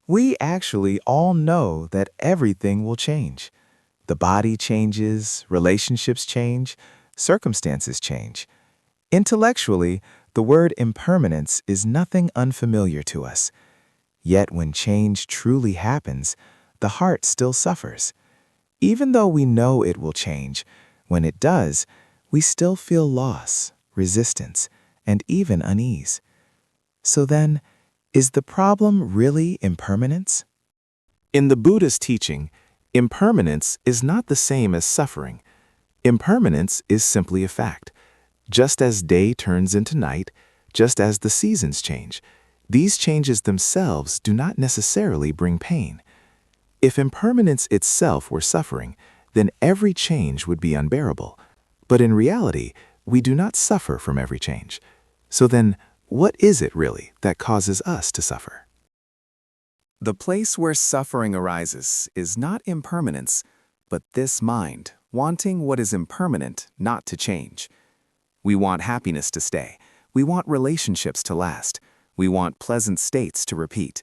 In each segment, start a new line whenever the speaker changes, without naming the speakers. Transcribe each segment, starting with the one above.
We actually all know that everything will change. The body changes, relationships change, circumstances change. Intellectually, the word impermanence is nothing unfamiliar to us. Yet when change truly happens, the heart still suffers. Even though we know it will change, when it does, we still feel loss, resistance, and even unease. So then, is the problem really impermanence? In the Buddha's teaching, impermanence is not the same as suffering. Impermanence is simply a fact. Just as day turns into night, just as the seasons change, these changes themselves do not necessarily bring pain. If impermanence itself were suffering, then every change would be unbearable. But in reality, we do not suffer from every change. So then, what is it really that causes us to suffer? The place where suffering arises is not impermanence, but this mind, wanting what is impermanent not to change. We want happiness to stay. We want relationships to last. We want pleasant states to repeat.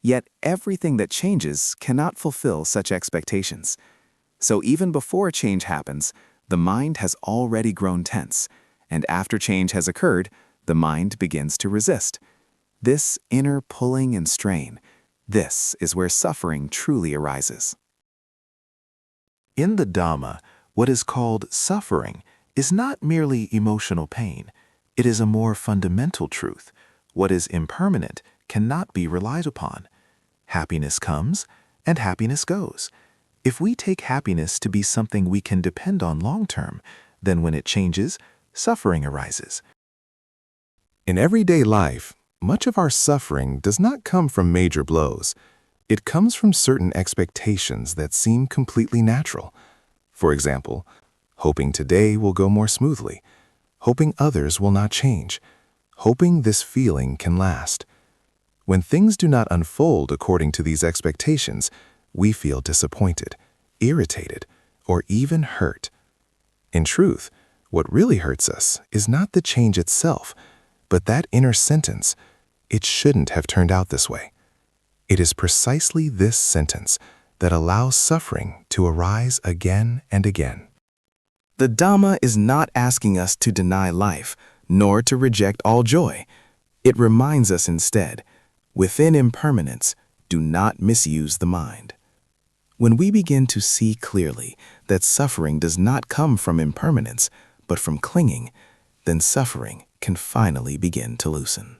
Yet everything that changes cannot fulfill such expectations. So even before change happens, the mind has already grown tense, and after change has occurred, the mind begins to resist. This inner pulling and strain, this is where suffering truly arises. In the Dhamma, what is called suffering is not merely emotional pain. It is a more fundamental truth. What is impermanent cannot be relied upon. Happiness comes and happiness goes. If we take happiness to be something we can depend on long-term, then when it changes, suffering arises. In everyday life, much of our suffering does not come from major blows. It comes from certain expectations that seem completely natural. For example, hoping today will go more smoothly, hoping others will not change, hoping this feeling can last. When things do not unfold according to these expectations, we feel disappointed, irritated, or even hurt. In truth, what really hurts us is not the change itself, but that inner sentence, "It shouldn't have turned out this way." It is precisely this sentence that allows suffering to arise again and again. The Dhamma is not asking us to deny life, nor to reject all joy. It reminds us instead, within impermanence, do not misuse the mind. When we begin to see clearly that suffering does not come from impermanence, but from clinging, then suffering can finally begin to loosen.